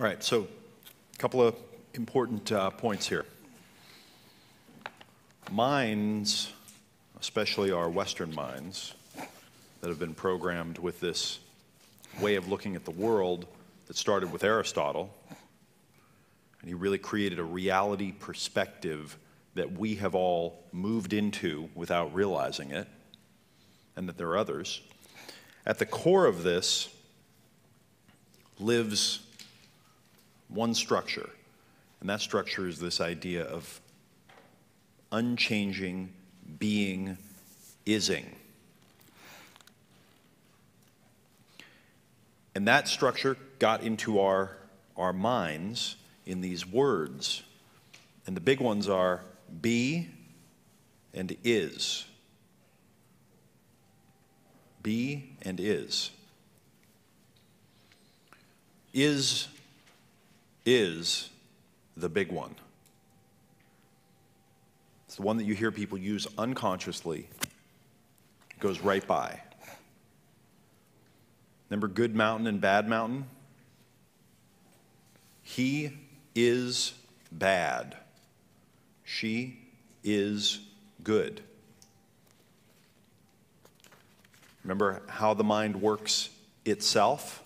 All right, so a couple of important points here. Minds, especially our Western minds, that have been programmed with this way of looking at the world that started with Aristotle, and he really created a reality perspective that we have all moved into without realizing it, and that there are others. At the core of this lives one structure, and that structure is this idea of unchanging being, ising. And that structure got into our minds in these words. And the big ones are be and is. Be and is. Is the big one. It's the one that you hear people use unconsciously. It goes right by. Remember good mountain and bad mountain? He is bad. She is good. Remember how the mind works itself?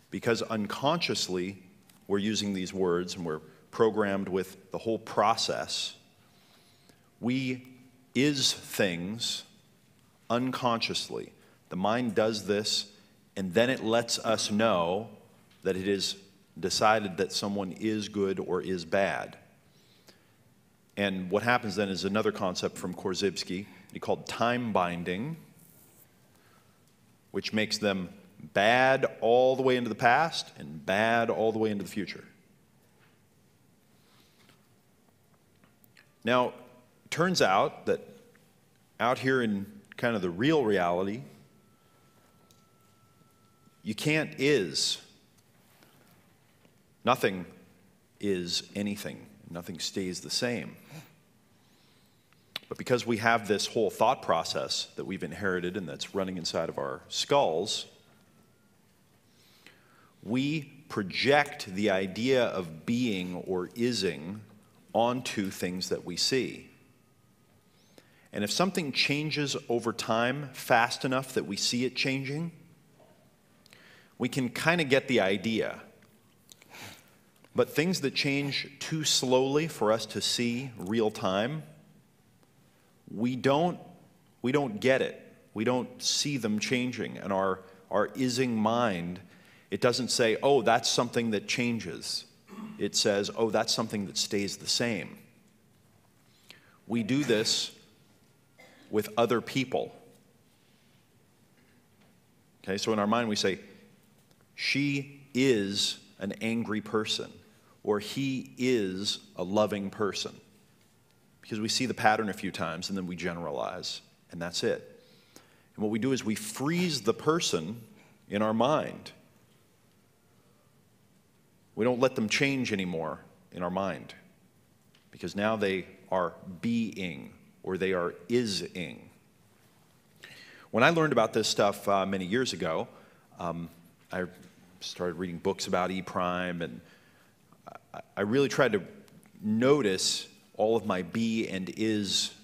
Because unconsciously we're using these words and we're programmed with the whole process, we is things unconsciously. The mind does this, and then it lets us know that it is decided that someone is good or is bad. And what happens then is another concept from Korzybski, he called time binding, which makes them bad all the way into the past and bad all the way into the future. Now, it turns out that out here in kind of the real reality, you can't is. Nothing is anything. Nothing stays the same. But because we have this whole thought process that we've inherited and that's running inside of our skulls, we project the idea of being or ising onto things that we see. And if something changes over time fast enough that we see it changing, we can kind of get the idea. But things that change too slowly for us to see real time, we don't get it. We don't see them changing. And our ising mind, it doesn't say, oh, that's something that changes. It says, oh, that's something that stays the same. We do this with other people. Okay, so in our mind we say, she is an angry person, or he is a loving person. Because we see the pattern a few times and then we generalize, and that's it. And what we do is we freeze the person in our mind. We don't let them change anymore in our mind, because now they are being, or they are ising. When I learned about this stuff many years ago, I started reading books about E prime, and I really tried to notice all of my be and is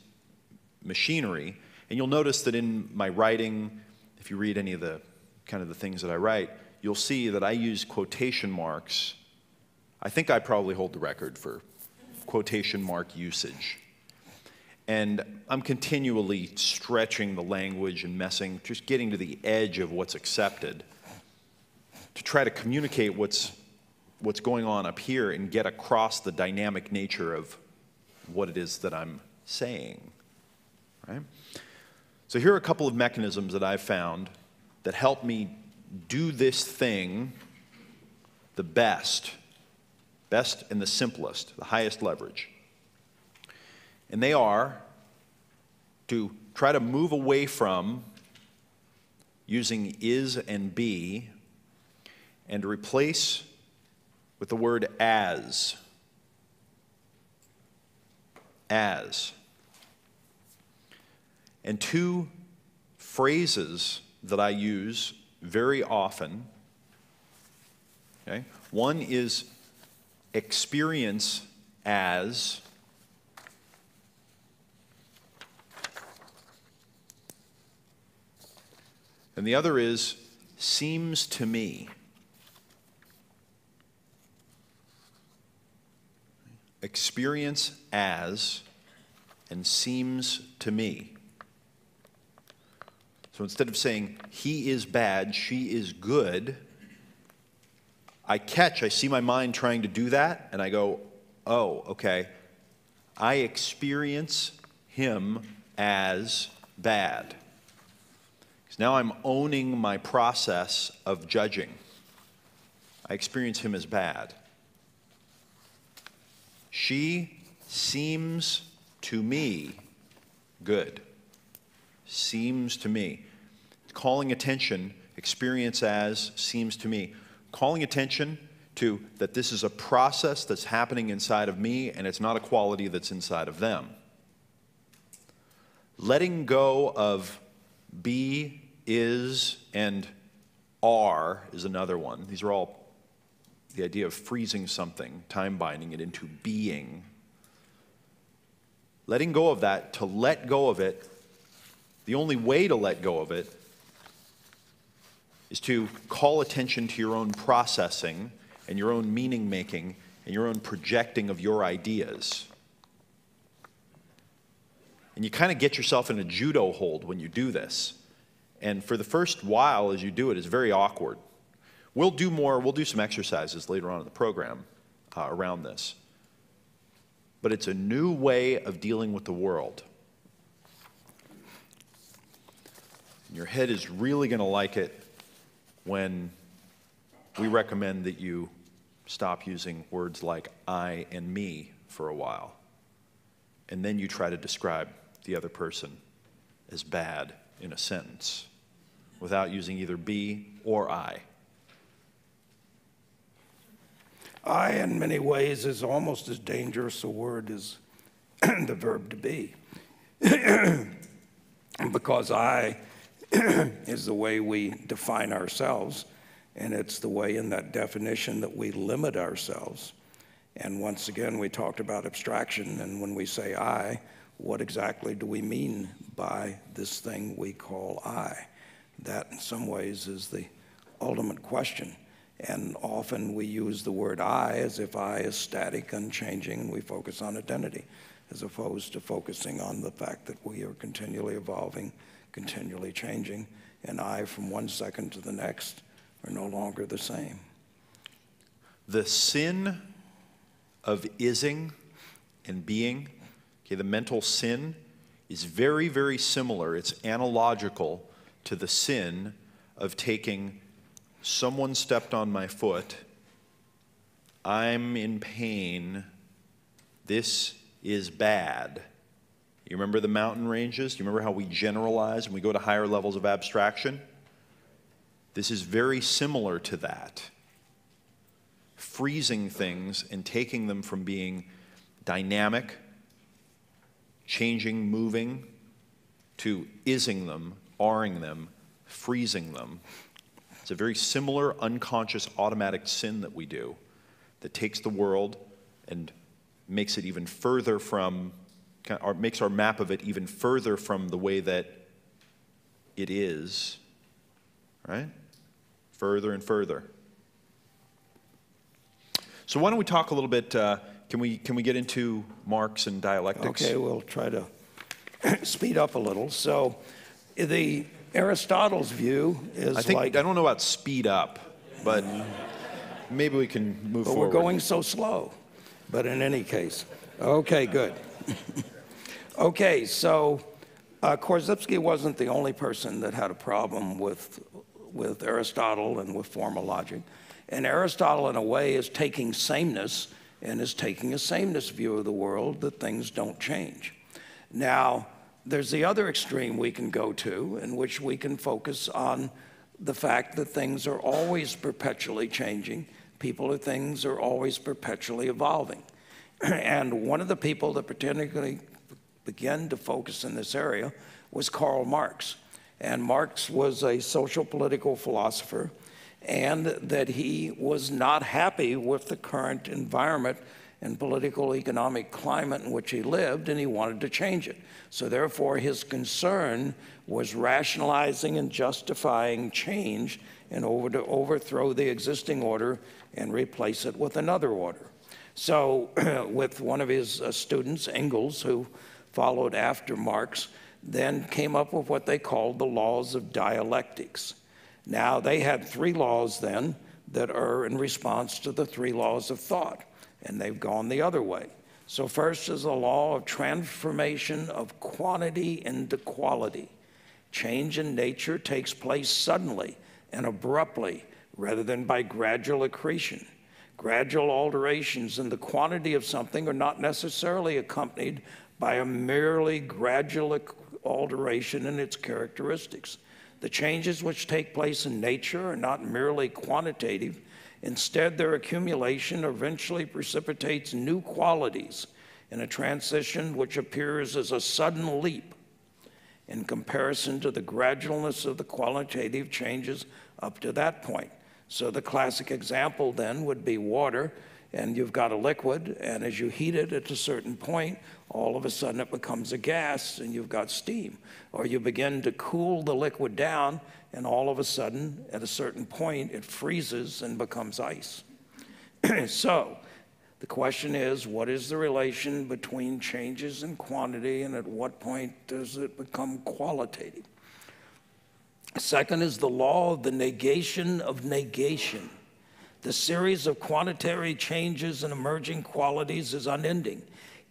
machinery. And you'll notice that in my writing, if you read any of the kind of the things that I write, you'll see that I use quotation marks. I think I probably hold the record for quotation mark usage. And I'm continually stretching the language and messing, just getting to the edge of what's accepted to try to communicate what's going on up here and get across the dynamic nature of what it is that I'm saying, right? So here are a couple of mechanisms that I've found that help me do this thing the best and the simplest, the highest leverage. And they are to try to move away from using is and be and to replace with the word as. As. And two phrases that I use very often Okay? One is experience as, and the other is seems to me. Experience as and seems to me. So instead of saying he is bad, she is good, I see my mind trying to do that, and I go, oh, okay, I experience him as bad. Because now I'm owning my process of judging. I experience him as bad. She seems to me good. Seems to me. Calling attention, experience as, seems to me. Calling attention to that this is a process that's happening inside of me and it's not a quality that's inside of them. Letting go of be, is, and are is another one. These are all the idea of freezing something, time binding it into being. Letting go of that, to let go of it, the only way to let go of it is to call attention to your own processing and your own meaning making and your own projecting of your ideas. And you kind of get yourself in a judo hold when you do this. And for the first while as you do it, it's very awkward. We'll do some exercises later on in the program around this. But it's a new way of dealing with the world. And your head is really going to like it when we recommend that you stop using words like I and me for a while. And then you try to describe the other person as bad in a sentence without using either be or I. I, in many ways, is almost as dangerous a word as the verb to be. Because I is the way we define ourselves, and it's the way in that definition that we limit ourselves. And once again, we talked about abstraction, and when we say I, what exactly do we mean by this thing we call I? That, in some ways, is the ultimate question. And often we use the word I as if I is static, unchanging, and we focus on identity, as opposed to focusing on the fact that we are continually evolving, continually changing, and I from one second to the next are no longer the same. The sin of ising and being, okay, the mental sin, is very, very similar. It's analogical to the sin of taking someone stepped on my foot, I'm in pain, this is bad. You remember the mountain ranges? You remember how we generalize and we go to higher levels of abstraction? This is very similar to that. Freezing things and taking them from being dynamic, changing, moving, to ising them, aring them, freezing them. It's a very similar, unconscious, automatic sin that we do that takes the world and makes it even further from, or makes our map of it even further from the way that it is, right? Further and further. So why don't we talk a little bit, can we get into Marx and dialectics? Okay, we'll try to speed up a little. So the Aristotle's view is I don't know about speed up, but maybe we can move forward. We're going so slow. But in any case, okay, good. Okay, so Korzybski wasn't the only person that had a problem with Aristotle and with formal logic. And Aristotle, in a way, is taking sameness and is taking a sameness view of the world, that things don't change. Now, there's the other extreme we can go to, in which we can focus on the fact that things are always perpetually changing. People or things are always perpetually evolving. And one of the people that particularly began to focus in this area was Karl Marx. And Marx was a social political philosopher, and that he was not happy with the current environment and political economic climate in which he lived, and he wanted to change it. So therefore, his concern was rationalizing and justifying change in order to overthrow the existing order and replace it with another order. So with one of his students, Engels, who followed after Marx, then came up with what they called the laws of dialectics. Now, they had three laws then that are in response to the three laws of thought, and they've gone the other way. So first is the law of transformation of quantity into quality. Change in nature takes place suddenly and abruptly rather than by gradual accretion. Gradual alterations in the quantity of something are not necessarily accompanied by a merely gradual alteration in its characteristics. The changes which take place in nature are not merely quantitative. Instead, their accumulation eventually precipitates new qualities in a transition which appears as a sudden leap in comparison to the gradualness of the qualitative changes up to that point. So the classic example then would be water, and you've got a liquid, and as you heat it at a certain point, all of a sudden it becomes a gas and you've got steam. Or you begin to cool the liquid down, and all of a sudden, at a certain point, it freezes and becomes ice. So the question is, what is the relation between changes in quantity, and at what point does it become qualitative? Second is the law of the negation of negation. The series of quantitary changes and emerging qualities is unending.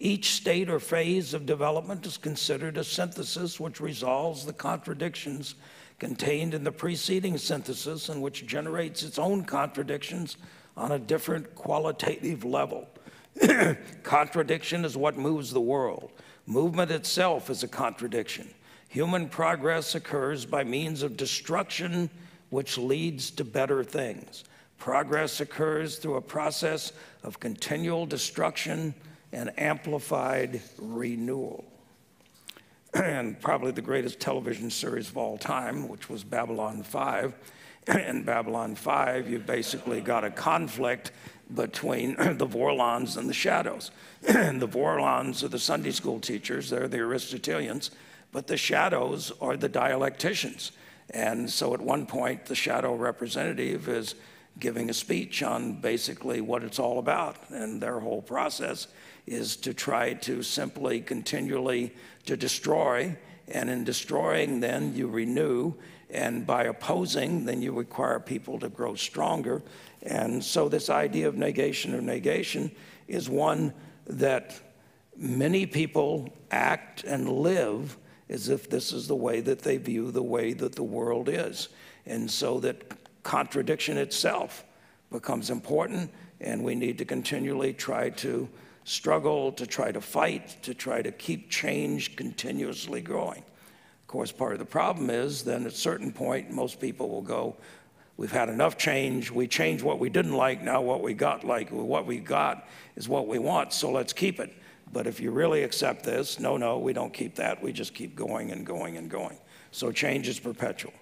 Each state or phase of development is considered a synthesis which resolves the contradictions contained in the preceding synthesis and which generates its own contradictions on a different qualitative level. Contradiction is what moves the world. Movement itself is a contradiction. Human progress occurs by means of destruction, which leads to better things. Progress occurs through a process of continual destruction and amplified renewal. And probably the greatest television series of all time, which was Babylon 5. In Babylon 5, you've basically got a conflict between the Vorlons and the Shadows. And the Vorlons are the Sunday school teachers, they're the Aristotelians, but the Shadows are the dialecticians. And so at one point, the Shadow representative is giving a speech on basically what it's all about, and their whole process is to try to simply continually to destroy, and in destroying then you renew, and by opposing then you require people to grow stronger. And so this idea of negation is one that many people act and live as if this is the way that they view the way that the world is. And so that contradiction itself becomes important, and we need to continually try to struggle, to try to fight, to try to keep change continuously growing. Of course, part of the problem is then at a certain point, most people will go, we've had enough change, we changed what we didn't like, now what we got is what we want, so let's keep it. But if you really accept this, no, we don't keep that, we just keep going and going and going. So change is perpetual.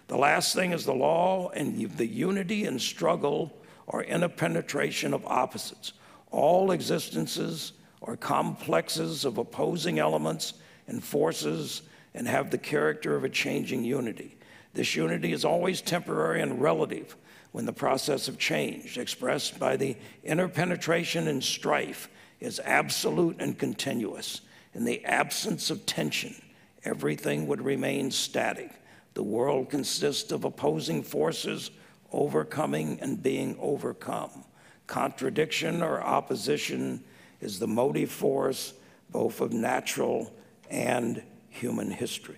The last thing is the law and the unity and struggle are interpenetration of opposites. All existences are complexes of opposing elements and forces and have the character of a changing unity. This unity is always temporary and relative when the process of change, expressed by the interpenetration and strife, is absolute and continuous. In the absence of tension, everything would remain static. The world consists of opposing forces overcoming and being overcome. Contradiction or opposition is the motive force both of natural and human history.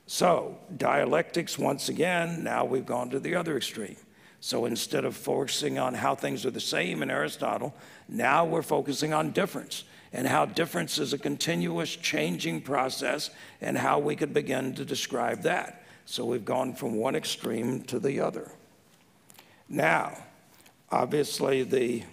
So, dialectics, once again, now we've gone to the other extreme. So instead of focusing on how things are the same in Aristotle, now we're focusing on difference, and how difference is a continuous changing process, and how we could begin to describe that. So we've gone from one extreme to the other. Now, obviously, the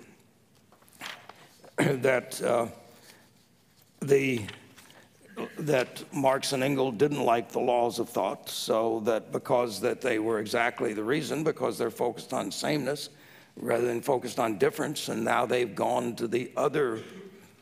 that Marx and Engels didn't like the laws of thought, so that because that they were exactly the reason, because they're focused on sameness rather than focused on difference, and now they've gone to the other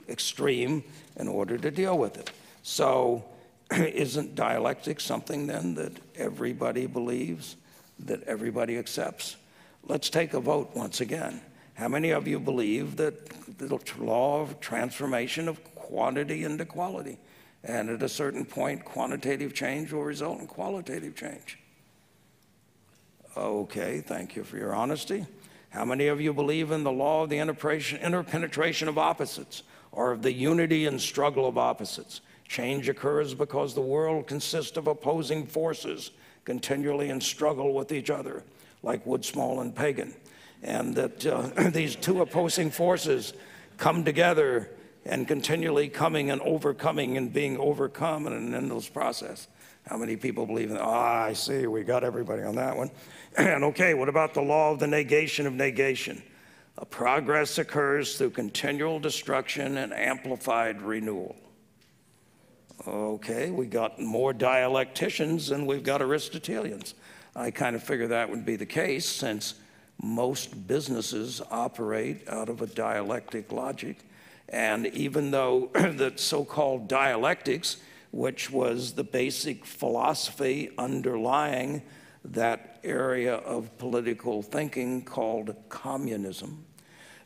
extreme in order to deal with it. So isn't dialectics something then that everybody believes, that everybody accepts? Let's take a vote once again. How many of you believe that the law of transformation of quantity into quality, and at a certain point, quantitative change will result in qualitative change? Okay, thank you for your honesty. How many of you believe in the law of the interpenetration of opposites, or of the unity and struggle of opposites? Change occurs because the world consists of opposing forces continually in struggle with each other, like Wood, Small, and Pagan. And that these two opposing forces come together and continually coming and overcoming and being overcome in an endless process. How many people believe in that? Ah, I see, we got everybody on that one. And okay, what about the law of the negation of negation? A progress occurs through continual destruction and amplified renewal. Okay, we got more dialecticians than we've got Aristotelians. I kind of figure that would be the case, since most businesses operate out of a dialectic logic. And even though the so-called dialectics, which was the basic philosophy underlying that area of political thinking called communism,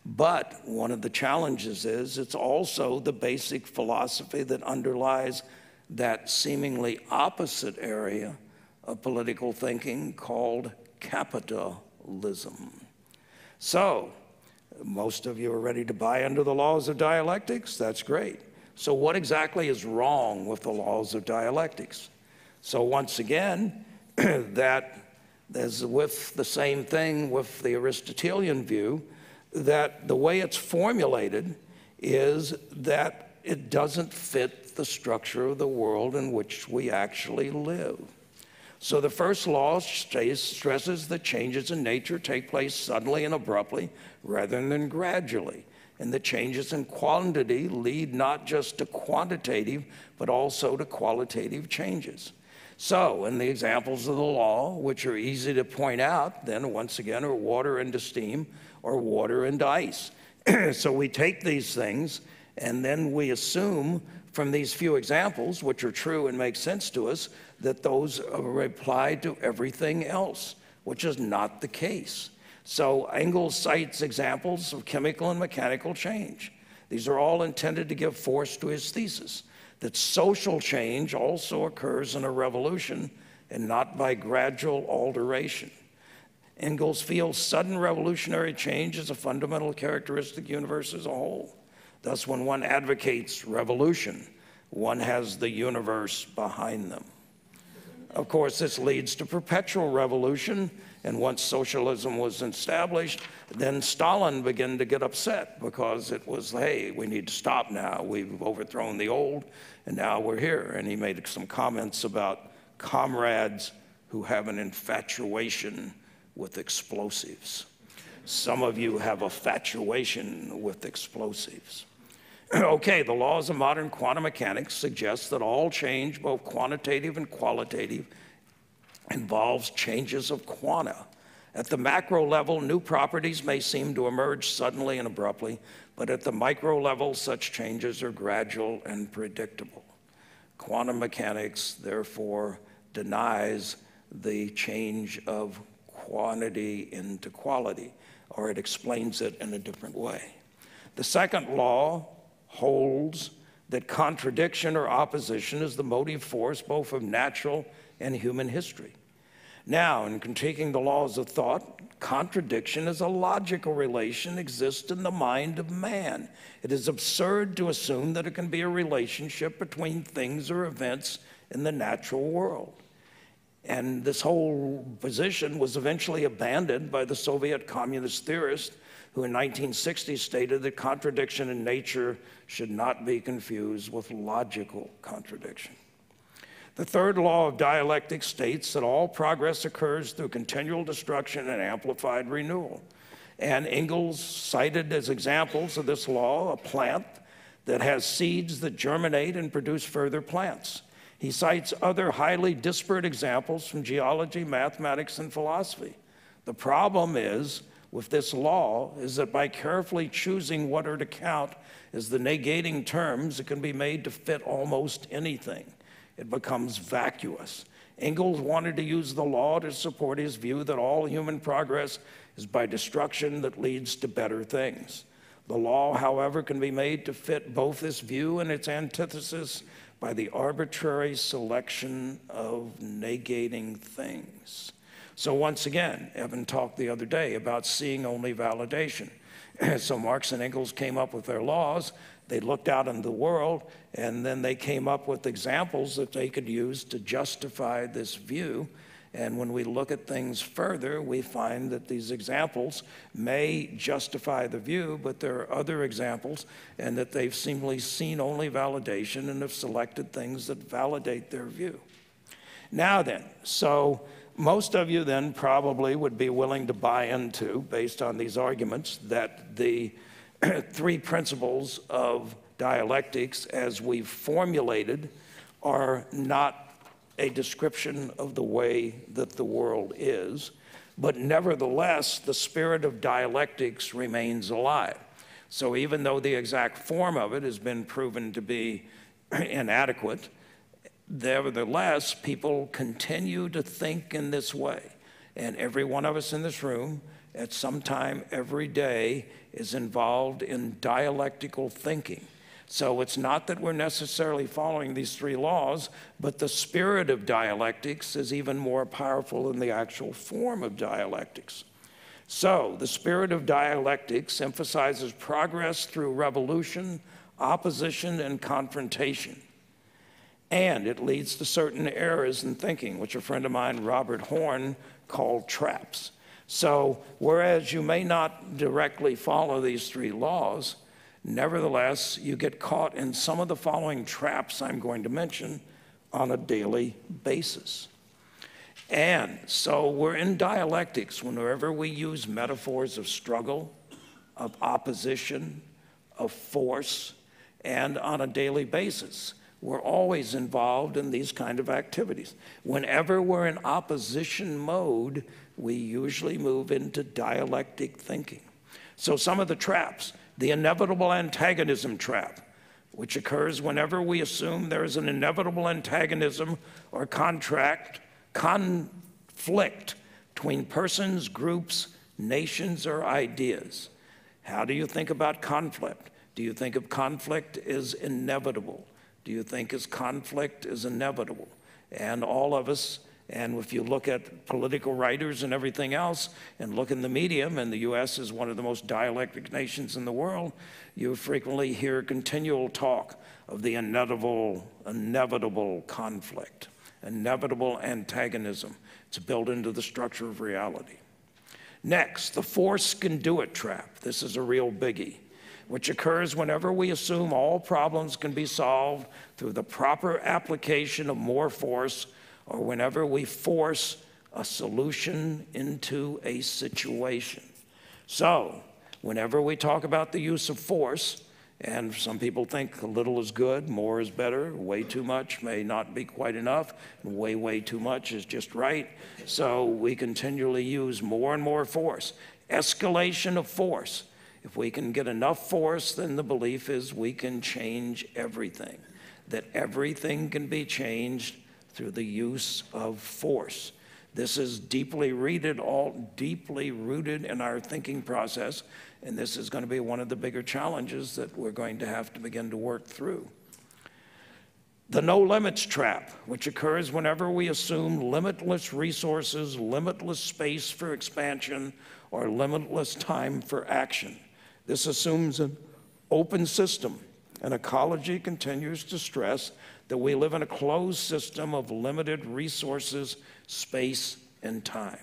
but one of the challenges is it's also the basic philosophy that underlies that seemingly opposite area of political thinking called capitalism. So, most of you are ready to buy into the laws of dialectics. That's great. So what exactly is wrong with the laws of dialectics? So once again, that as with the same thing with the Aristotelian view, that the way it's formulated is that it doesn't fit the structure of the world in which we actually live. So the first law stresses that changes in nature take place suddenly and abruptly rather than gradually. And the changes in quantity lead not just to quantitative, but also to qualitative changes. So, in the examples of the law, which are easy to point out, then once again, are water into steam or water into ice. So we take these things and then we assume from these few examples, which are true and make sense to us, that those are applied to everything else, which is not the case. So Engels cites examples of chemical and mechanical change. These are all intended to give force to his thesis that social change also occurs in a revolution and not by gradual alteration. Engels feels sudden revolutionary change is a fundamental characteristic of the universe as a whole. Thus, when one advocates revolution, one has the universe behind them. Of course, this leads to perpetual revolution, and once socialism was established, then Stalin began to get upset because it was, hey, we need to stop now. We've overthrown the old, and now we're here. And he made some comments about comrades who have an infatuation with explosives. Some of you have a infatuation with explosives. Okay, the laws of modern quantum mechanics suggest that all change, both quantitative and qualitative, involves changes of quanta. At the macro level, new properties may seem to emerge suddenly and abruptly, but at the micro level, such changes are gradual and predictable. Quantum mechanics, therefore, denies the change of quantity into quality, or it explains it in a different way. The second law holds that contradiction or opposition is the motive force both of natural and human history. Now, in critiquing the laws of thought, contradiction as a logical relation exists in the mind of man. It is absurd to assume that it can be a relationship between things or events in the natural world. And this whole position was eventually abandoned by the Soviet communist theorist who in 1960 stated that contradiction in nature should not be confused with logical contradiction. The third law of dialectics states that all progress occurs through continual destruction and amplified renewal. And Engels cited as examples of this law a plant that has seeds that germinate and produce further plants. He cites other highly disparate examples from geology, mathematics, and philosophy. The problem is, with this law, is that by carefully choosing what are to count as the negating terms, it can be made to fit almost anything. It becomes vacuous. Engels wanted to use the law to support his view that all human progress is by destruction that leads to better things. The law, however, can be made to fit both this view and its antithesis by the arbitrary selection of negating things. So once again, Evan talked the other day about seeing only validation. So Marx and Engels came up with their laws. They looked out in the world, and then they came up with examples that they could use to justify this view. And when we look at things further, we find that these examples may justify the view, but there are other examples, and that they've seemingly seen only validation and have selected things that validate their view. Now then, so most of you then probably would be willing to buy into, based on these arguments, that the three principles of dialectics as we've formulated are not a description of the way that the world is, but nevertheless, the spirit of dialectics remains alive. So even though the exact form of it has been proven to be inadequate, nevertheless, people continue to think in this way. And every one of us in this room, at some time every day, is involved in dialectical thinking. So it's not that we're necessarily following these three laws, but the spirit of dialectics is even more powerful than the actual form of dialectics. So the spirit of dialectics emphasizes progress through revolution, opposition, and confrontation. And it leads to certain errors in thinking, which a friend of mine, Robert Horn, called traps. So whereas you may not directly follow these three laws, nevertheless, you get caught in some of the following traps I'm going to mention on a daily basis. And so we're in dialectics whenever we use metaphors of struggle, of opposition, of force, and on a daily basis. We're always involved in these kind of activities. Whenever we're in opposition mode, we usually move into dialectic thinking. So some of the traps: the inevitable antagonism trap, which occurs whenever we assume there is an inevitable antagonism or conflict between persons, groups, nations, or ideas. How do you think about conflict? Do you think of conflict as inevitable? Do you think as conflict is inevitable? And all of us, and if you look at political writers and everything else, and look in the medium, and the U.S. is one of the most dialectic nations in the world, you frequently hear continual talk of the inevitable conflict, inevitable antagonism. It's built into the structure of reality. Next, the force can do it trap. This is a real biggie, which occurs whenever we assume all problems can be solved through the proper application of more force, or whenever we force a solution into a situation. So, whenever we talk about the use of force, and some people think a little is good, more is better, way too much may not be quite enough, and way too much is just right. So we continually use more and more force. Escalation of force. If we can get enough force, then the belief is we can change everything, that everything can be changed through the use of force. This is deeply rooted in our thinking process, and this is going to be one of the bigger challenges that we're going to have to begin to work through. The no limits trap, which occurs whenever we assume limitless resources, limitless space for expansion, or limitless time for action. This assumes an open system, and ecology continues to stress that we live in a closed system of limited resources, space, and time.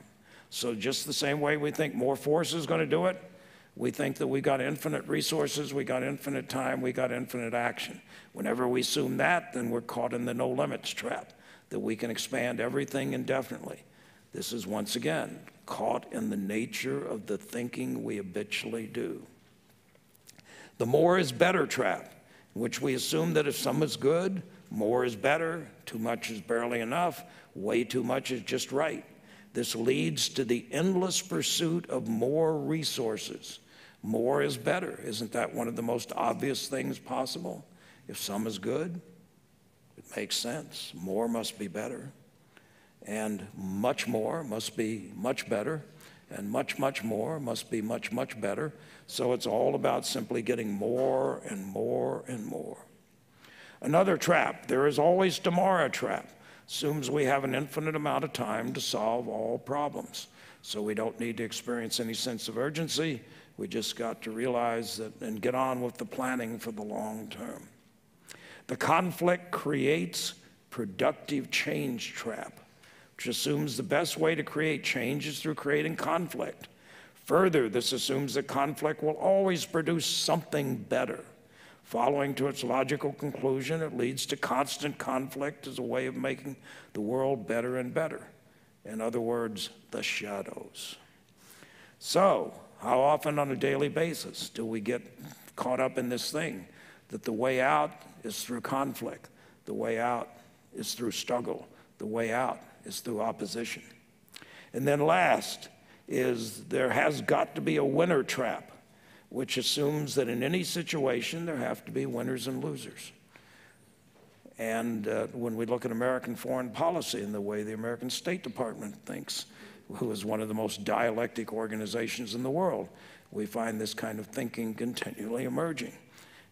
So just the same way we think more force is going to do it, we think that we got infinite resources, we got infinite time, we got infinite action. Whenever we assume that, then we're caught in the no limits trap, that we can expand everything indefinitely. This is once again caught in the nature of the thinking we habitually do. The more is better trap. in which we assume that if some is good, more is better, too much is barely enough, way too much is just right. This leads to the endless pursuit of more resources. More is better. Isn't that one of the most obvious things possible? If some is good, it makes sense. More must be better. And much more must be much better. And much, much more must be much, much better. So it's all about simply getting more and more and more. Another trap, there is always tomorrow trap, assumes we have an infinite amount of time to solve all problems. So we don't need to experience any sense of urgency. We just got to realize that and get on with the planning for the long term. The conflict creates productive change trap, which assumes the best way to create change is through creating conflict. Further, this assumes that conflict will always produce something better. Following to its logical conclusion, it leads to constant conflict as a way of making the world better and better. In other words, the shadows. So, how often on a daily basis do we get caught up in this thing that the way out is through conflict, the way out is through struggle, the way out is through opposition? And then last is there has got to be a winner trap, which assumes that in any situation there have to be winners and losers. And when we look at American foreign policy and the way the American State Department thinks, who is one of the most dialectic organizations in the world, we find this kind of thinking continually emerging.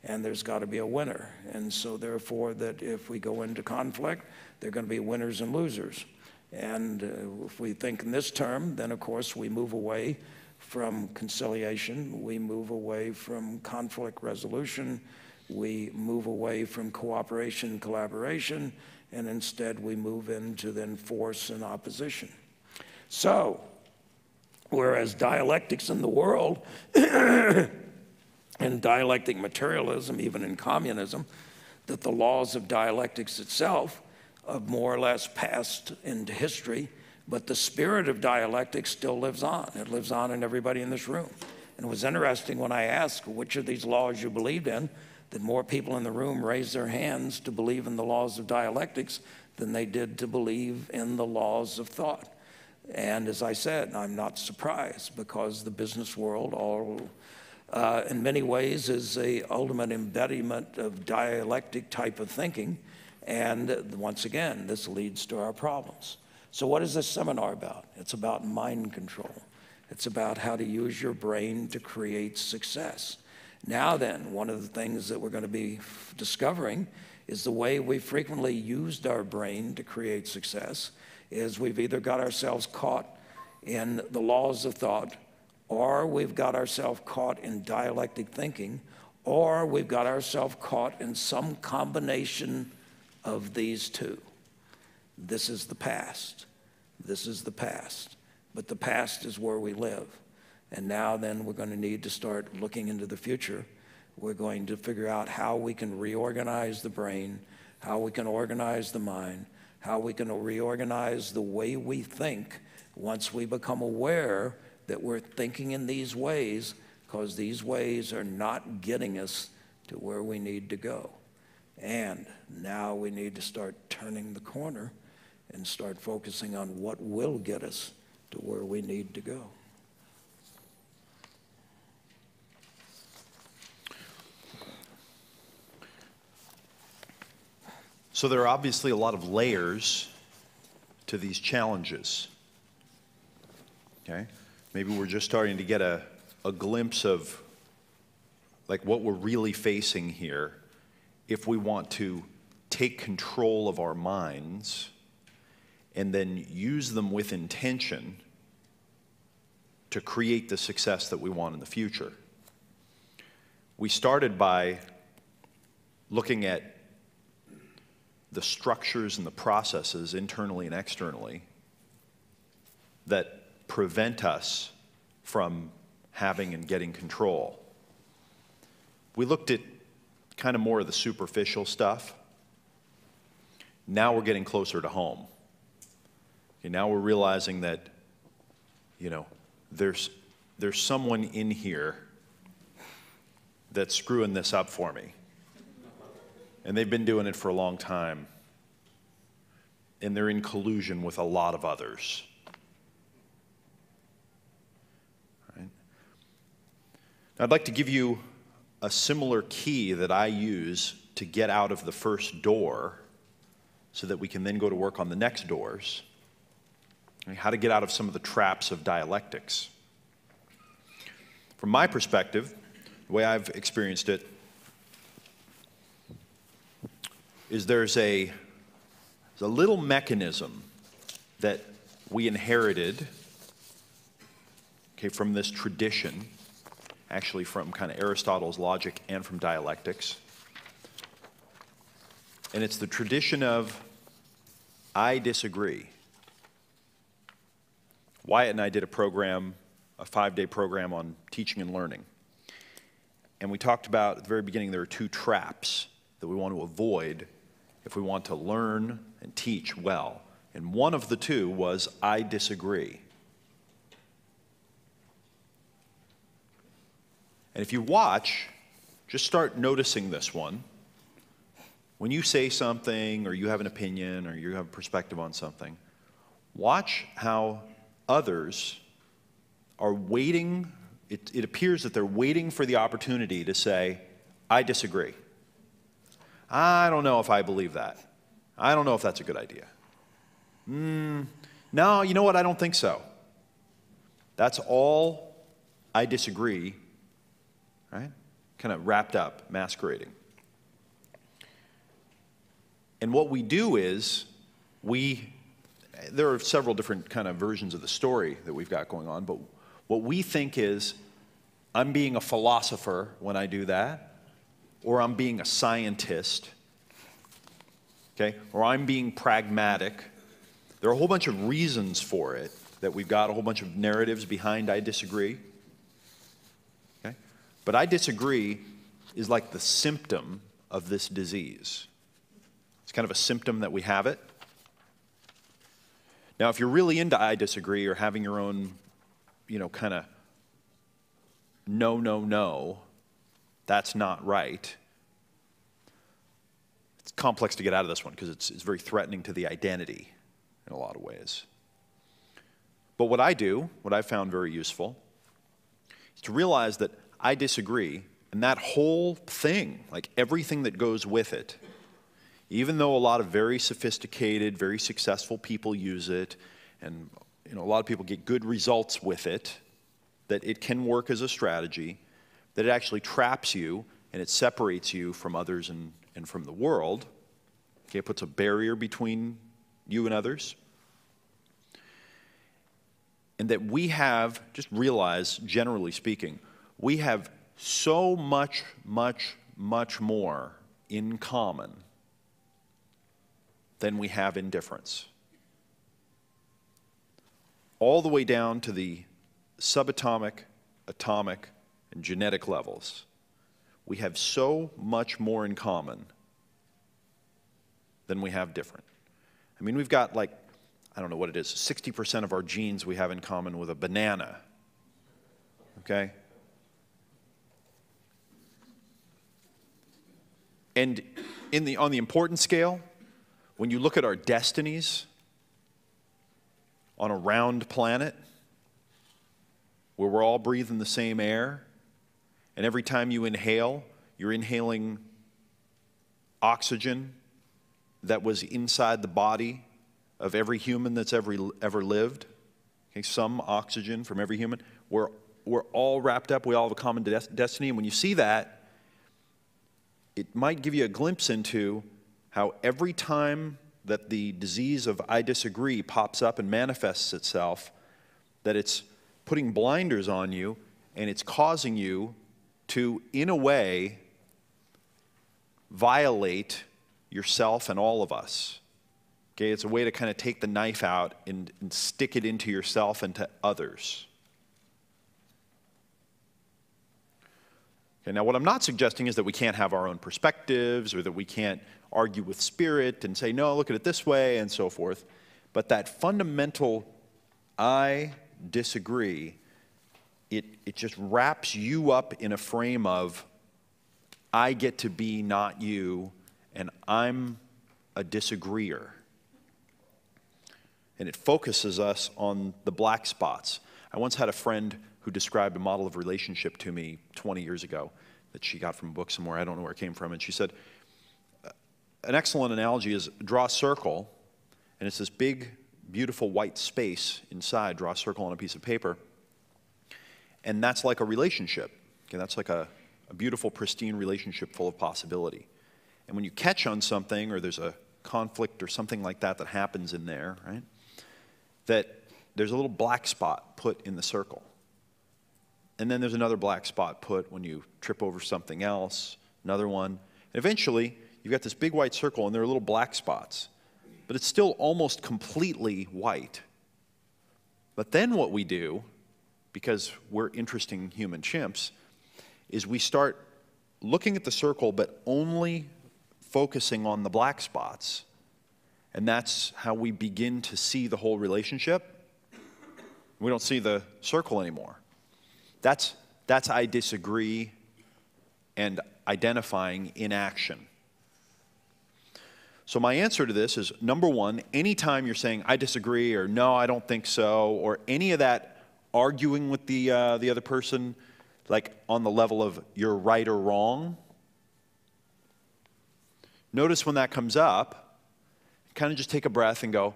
And there's got to be a winner. And so therefore that if we go into conflict, there are going to be winners and losers. And if we think in this term, then of course we move away from conciliation, we move away from conflict resolution, we move away from cooperation and collaboration, and instead we move into then force and opposition. So, whereas dialectics in the world and dialectic materialism, even in communism, that the laws of dialectics itself have more or less passed into history, but the spirit of dialectics still lives on. It lives on in everybody in this room. And it was interesting when I asked which of these laws you believed in, that more people in the room raised their hands to believe in the laws of dialectics than they did to believe in the laws of thought. And as I said, I'm not surprised, because the business world in many ways is the ultimate embodiment of dialectic type of thinking. And once again, this leads to our problems. So what is this seminar about? It's about mind control. It's about how to use your brain to create success. Now then, one of the things that we're going to be discovering is the way we frequently used our brain to create success is we've either got ourselves caught in the laws of thought, or we've got ourselves caught in dialectic thinking, or we've got ourselves caught in some combination of these two. This is the past. This is the past. But the past is where we live. And now then we're going to need to start looking into the future. We're going to figure out how we can reorganize the brain, how we can organize the mind, how we can reorganize the way we think once we become aware that we're thinking in these ways, because these ways are not getting us to where we need to go. And now we need to start turning the corner and start focusing on what will get us to where we need to go. So there are obviously a lot of layers to these challenges. Okay? Maybe we're just starting to get a glimpse of like what we're really facing here if we want to take control of our minds and then use them with intention to create the success that we want in the future. We started by looking at the structures and the processes internally and externally that prevent us from having and getting control. We looked at kind of more of the superficial stuff. Now we're getting closer to home. Okay, now we're realizing that, you know, there's someone in here that's screwing this up for me. And they've been doing it for a long time. And they're in collusion with a lot of others. Right? Now, I'd like to give you a similar key that I use to get out of the first door so that we can then go to work on the next doors. How to get out of some of the traps of dialectics. From my perspective, the way I've experienced it is there's a little mechanism that we inherited, okay, from this tradition, actually from kind of Aristotle's logic and from dialectics. And it's the tradition of, I disagree. Wyatt and I did a program, a 5-day program on teaching and learning. And we talked about, at the very beginning, there are 2 traps that we want to avoid if we want to learn and teach well. And one of the 2 was, I disagree. And if you watch, just start noticing this one. When you say something, or you have an opinion, or you have a perspective on something, watch how others are waiting. It appears that they're waiting for the opportunity to say, I disagree. I don't know if I believe that. I don't know if that's a good idea. No, you know what? I don't think so. That's all I disagree, right? Kind of wrapped up, masquerading. And what we do is, there are several different kind of versions of the story that we've got going on, but what we think is, I'm being a philosopher when I do that, or I'm being a scientist, okay, or I'm being pragmatic. There are a whole bunch of reasons for it that we've got, a whole bunch of narratives behind I disagree, okay? But I disagree is like the symptom of this disease. It's kind of a symptom that we have it. Now, if you're really into I disagree or having your own, kind of no, that's not right. It's complex to get out of this one because it's very threatening to the identity in a lot of ways. But what I've found very useful, is to realize that I disagree, and that whole thing, like everything that goes with it, even though a lot of very sophisticated, very successful people use it, and a lot of people get good results with it, that it can work as a strategy, that it actually traps you and it separates you from others and from the world. Okay, it puts a barrier between you and others. And that we have, just realize, generally speaking, we have so much more in common than we have in difference. All the way down to the subatomic, atomic, and genetic levels. We have so much more in common than we have different. I mean, we've got like, I don't know what it is, 60% of our genes we have in common with a banana, okay? And on the importance scale, when you look at our destinies on a round planet where we're all breathing the same air, and every time you inhale, you're inhaling oxygen that was inside the body of every human that's ever lived. Okay, some oxygen from every human. We're all wrapped up. We all have a common destiny. And when you see that, it might give you a glimpse into how every time that the disease of I disagree pops up and manifests itself, that it's putting blinders on you and it's causing you to, in a way, violate yourself and all of us. Okay, it's a way to kind of take the knife out and stick it into yourself and to others. Okay, now what I'm not suggesting is that we can't have our own perspectives or that we can't argue with spirit and say, no, look at it this way and so forth. But that fundamental I disagree, it just wraps you up in a frame of I get to be not you and I'm a disagreeer. And it focuses us on the black spots. I once had a friend who described a model of relationship to me 20 years ago that she got from a book somewhere. I don't know where it came from. And she said, an excellent analogy is draw a circle, and it's this big, beautiful white space inside. Draw a circle on a piece of paper. And that's like a relationship. Okay, that's like a beautiful, pristine relationship full of possibility. And when you catch on something, or there's a conflict or something like that that happens in there, right, that there's a little black spot put in the circle. And then there's another black spot put when you trip over something else, another one. And eventually, you've got this big white circle, and there are little black spots. But it's still almost completely white. But then what we do, because we're interesting human chimps, is we start looking at the circle, but only focusing on the black spots. And that's how we begin to see the whole relationship. We don't see the circle anymore. That's I disagree and identifying inaction. So my answer to this is, number one, anytime you're saying, I disagree, or no, I don't think so, or any of that arguing with the other person, like on the level of you're right or wrong, notice when that comes up, kind of just take a breath and go,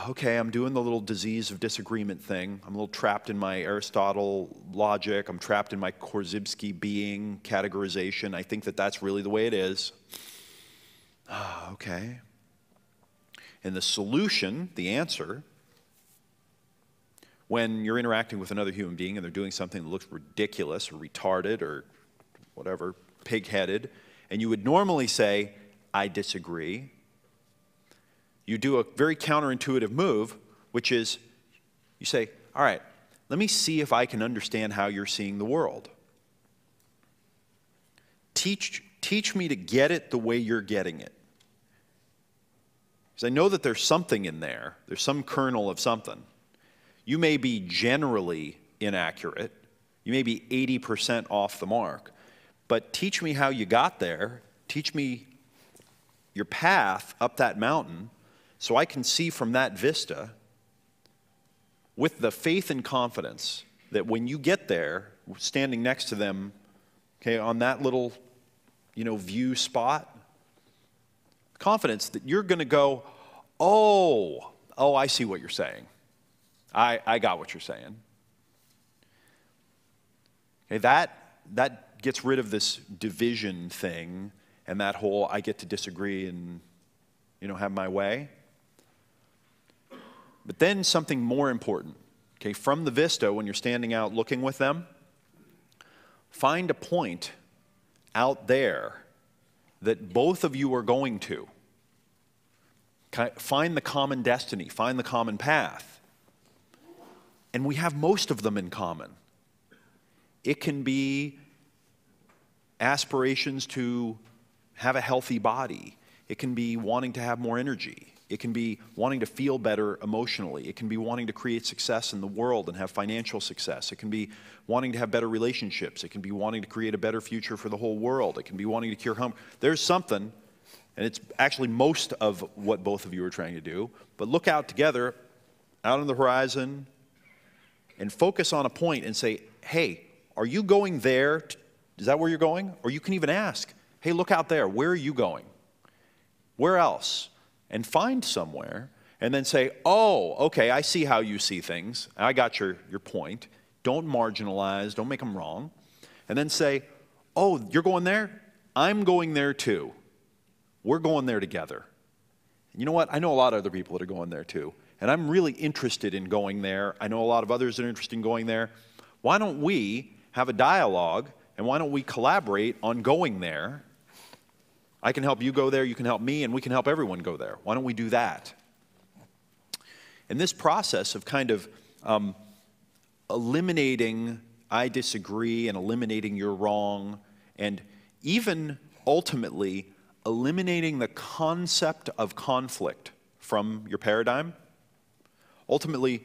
okay, I'm doing the little disease of disagreement thing. I'm a little trapped in my Aristotle logic. I'm trapped in my Korzybski being categorization. I think that that's really the way it is. Okay. And the solution, the answer, when you're interacting with another human being and they're doing something that looks ridiculous or retarded or whatever, pig-headed, and you would normally say, I disagree, you do a very counterintuitive move, which is you say, all right, let me see if I can understand how you're seeing the world. Teach me to get it the way you're getting it. Because I know that there's something in there. There's some kernel of something. You may be generally inaccurate. You may be 80% off the mark. But teach me how you got there. Teach me your path up that mountain so I can see from that vista with the faith and confidence that when you get there, standing next to them, okay, on that little, view spot, confidence that you're going to go, oh, I see what you're saying. I got what you're saying. Okay, that gets rid of this division thing and that whole I get to disagree and, have my way. But then something more important, okay, from the vista when you're standing out looking with them, find a point out there that both of you are going to. Find the common destiny, find the common path. And we have most of them in common. It can be aspirations to have a healthy body. It can be wanting to have more energy. It can be wanting to feel better emotionally. It can be wanting to create success in the world and have financial success. It can be wanting to have better relationships. It can be wanting to create a better future for the whole world. It can be wanting to cure hunger. There's something, and it's actually most of what both of you are trying to do, but look out together, out on the horizon, and focus on a point and say, hey, are you going there? Is that where you're going? Or you can even ask, hey, look out there. Where are you going? Where else? And find somewhere, and then say, oh, okay, I see how you see things. I got your point. Don't marginalize. Don't make them wrong. And then say, oh, you're going there? I'm going there too. We're going there together. And you know what? I know a lot of other people that are going there too. And I'm really interested in going there. I know a lot of others that are interested in going there. Why don't we have a dialogue, and why don't we collaborate on going there? I can help you go there, you can help me, and we can help everyone go there. Why don't we do that? And this process of kind of eliminating I disagree and eliminating you're wrong, and even ultimately eliminating the concept of conflict from your paradigm, ultimately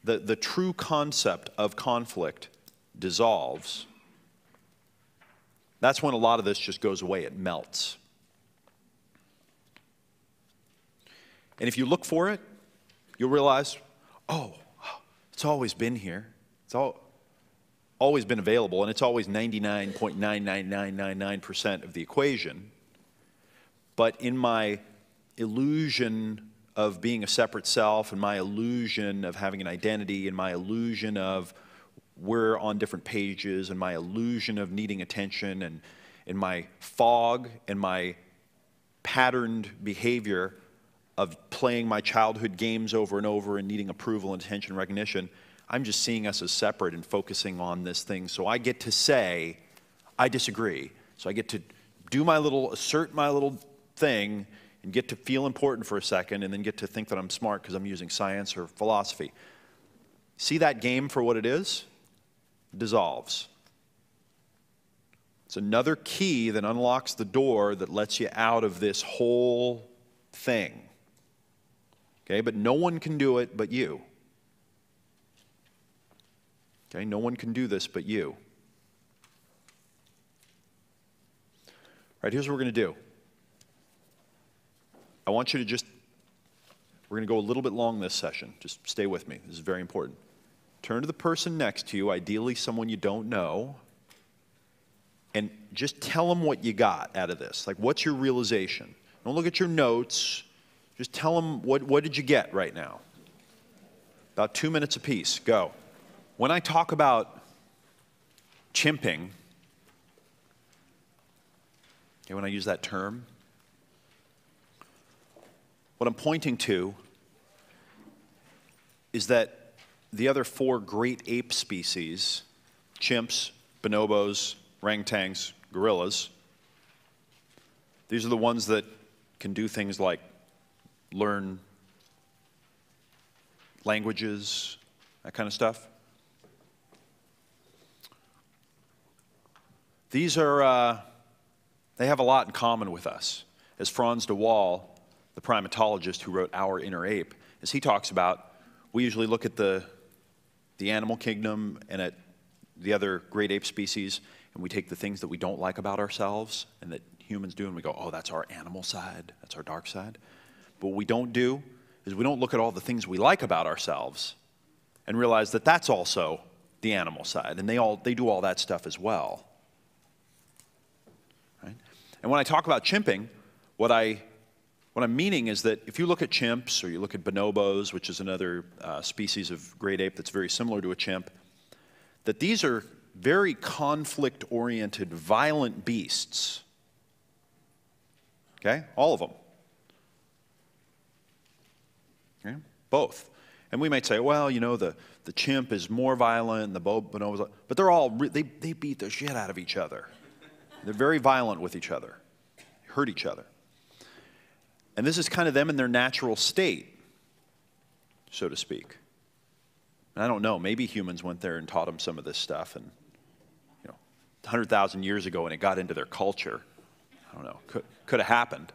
the true concept of conflict dissolves. that's when a lot of this just goes away. It melts. And if you look for it, you'll realize, oh, it's always been here. It's always been available, and it's always 99.99999% of the equation. But in my illusion of being a separate self, and my illusion of having an identity, and my illusion of we're on different pages, and my illusion of needing attention, and in my fog and my patterned behavior of playing my childhood games over and over and needing approval and attention and recognition, I'm just seeing us as separate and focusing on this thing. So I get to say, I disagree. So I get to do my little, assert my little thing and get to feel important for a second and then get to think that I'm smart because I'm using science or philosophy. See that game for what it is? It dissolves. It's another key that unlocks the door that lets you out of this whole thing. Okay, but no one can do it but you. Okay, no one can do this but you. All right, here's what we're going to do. I want you to we're going to go a little bit long this session. Just stay with me. This is very important. Turn to the person next to you, ideally someone you don't know, and just tell them what you got out of this. Like, what's your realization? Don't look at your notes. Just tell them what did you get right now. About 2 minutes apiece. Go. When I talk about chimping, okay, when I use that term, what I'm pointing to is that the other 4 great ape species, chimps, bonobos, orangutans, gorillas, these are the ones that can do things like learn languages, that kind of stuff. These are, they have a lot in common with us. As Franz de Waal, the primatologist who wrote Our Inner Ape, as he talks about, we usually look at the animal kingdom and at the other great ape species, and we take the things that we don't like about ourselves and that humans do, and we go, oh, that's our animal side, that's our dark side. But what we don't do is we don't look at all the things we like about ourselves and realize that that's also the animal side, and they do all that stuff as well. Right? And when I talk about chimping, what I'm meaning is that if you look at chimps or you look at bonobos, which is another species of great ape that's very similar to a chimp, that these are very conflict-oriented, violent beasts. Okay? All of them. Okay? Both. And we might say, well, you know, the chimp is more violent, and the bonobo, but they're all, they beat the shit out of each other. They're very violent with each other, hurt each other. And this is kind of them in their natural state, so to speak. And I don't know, maybe humans went there and taught them some of this stuff, and 100,000 years ago, and it got into their culture. I don't know, could have happened.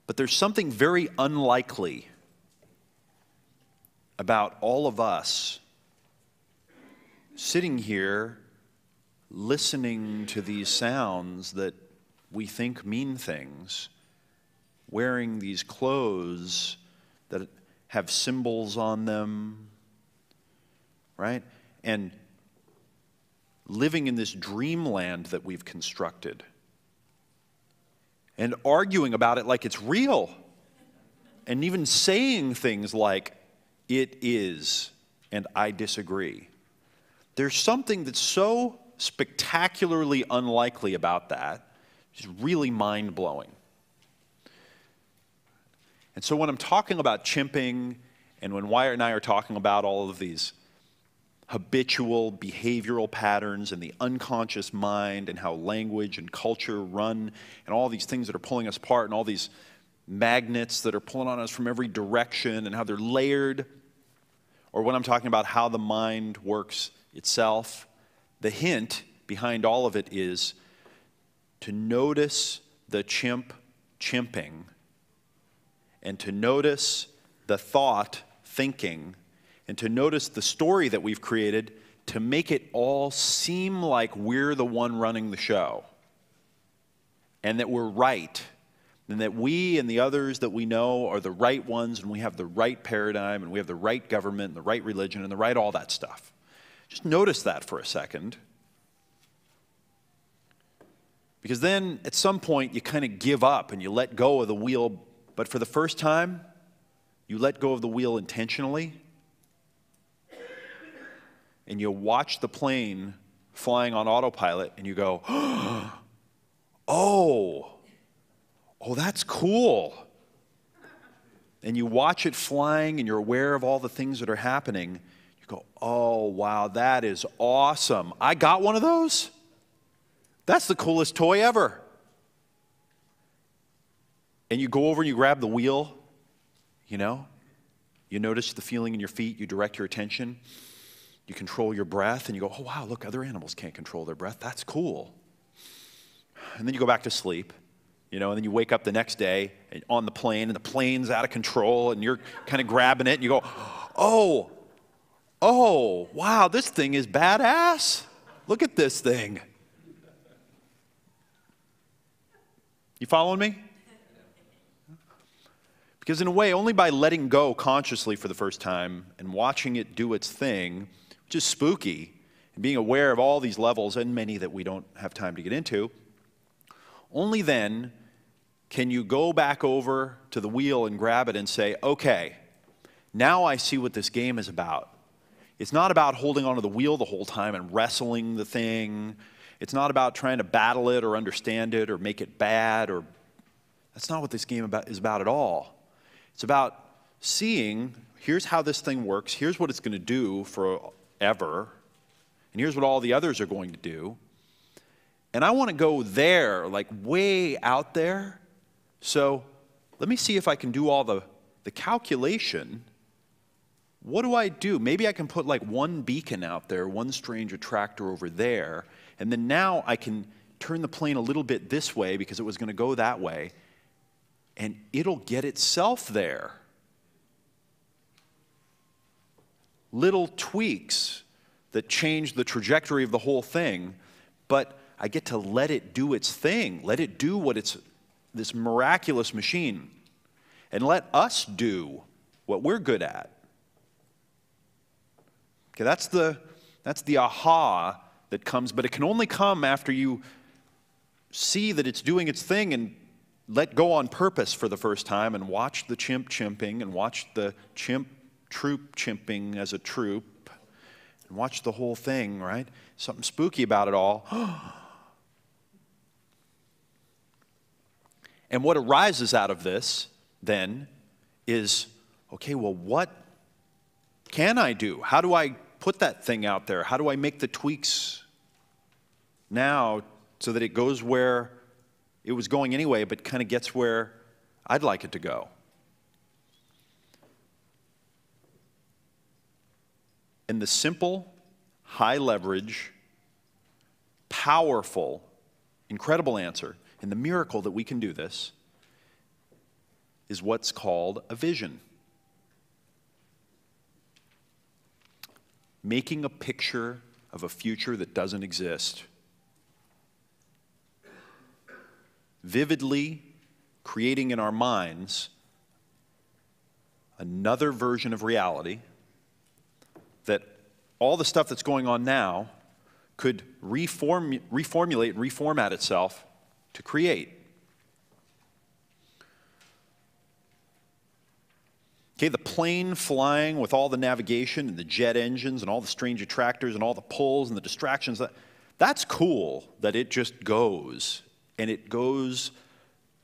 But there's something very unlikely about all of us sitting here listening to these sounds that we think mean things, wearing these clothes that have symbols on them, right? And living in this dreamland that we've constructed and arguing about it like it's real, and even saying things like, it is, and I disagree. There's something that's so spectacularly unlikely about that, it's really mind-blowing. And so when I'm talking about chimping, and when Wyatt and I are talking about all of these habitual behavioral patterns and the unconscious mind and how language and culture run and all these things that are pulling us apart and all these magnets that are pulling on us from every direction and how they're layered, or when I'm talking about how the mind works itself, the hint behind all of it is to notice the chimp chimping and to notice the thought thinking and to notice the story that we've created to make it all seem like we're the one running the show and that we're right and that we and the others that we know are the right ones and we have the right paradigm and we have the right government and the right religion and the right all that stuff. Just notice that for a second. Because then at some point you kind of give up and you let go of the wheel, but for the first time, you let go of the wheel intentionally and you watch the plane flying on autopilot and you go, oh, that's cool. And you watch it flying and you're aware of all the things that are happening. You go, oh, wow, that is awesome. I got one of those? That's the coolest toy ever. And you go over and you grab the wheel, you know. You notice the feeling in your feet. You direct your attention. You control your breath. And you go, oh, wow, look, other animals can't control their breath. That's cool. And then you go back to sleep. You know, and then you wake up the next day on the plane, and the plane's out of control, and you're kind of grabbing it, and you go, oh, wow, this thing is badass. Look at this thing. You following me? Because in a way, only by letting go consciously for the first time and watching it do its thing, which is spooky, and being aware of all these levels, and many that we don't have time to get into, only then can you go back over to the wheel and grab it and say, okay, now I see what this game is about. It's not about holding onto the wheel the whole time and wrestling the thing. It's not about trying to battle it or understand it or make it bad. That's not what this game is about at all. It's about seeing, here's how this thing works, here's what it's going to do forever, and here's what all the others are going to do. And I want to go there, like way out there. So let me see if I can do all the calculation. What do I do? Maybe I can put like one beacon out there, one strange attractor over there, and then now I can turn the plane a little bit this way because it was going to go that way, and it'll get itself there. Little tweaks that change the trajectory of the whole thing, but I get to let it do its thing, let it do what it's, this miraculous machine, and let us do what we're good at. Okay, that's the aha that comes, but it can only come after you see that it's doing its thing and let go on purpose for the first time and watch the chimp chimping and watch the chimp troop chimping as a troop and watch the whole thing, right? Something spooky about it all. And what arises out of this, then, is, okay, well, what can I do? How do I put that thing out there? How do I make the tweaks now so that it goes where it was going anyway, but kind of gets where I'd like it to go? And the simple, high leverage, powerful, incredible answer, and the miracle that we can do this, is what's called a vision. Making a picture of a future that doesn't exist. Vividly creating in our minds another version of reality that all the stuff that's going on now could reformulate and reformat itself to create. Okay, the plane flying with all the navigation and the jet engines and all the strange attractors and all the pulls and the distractions, that's cool that it just goes. And it goes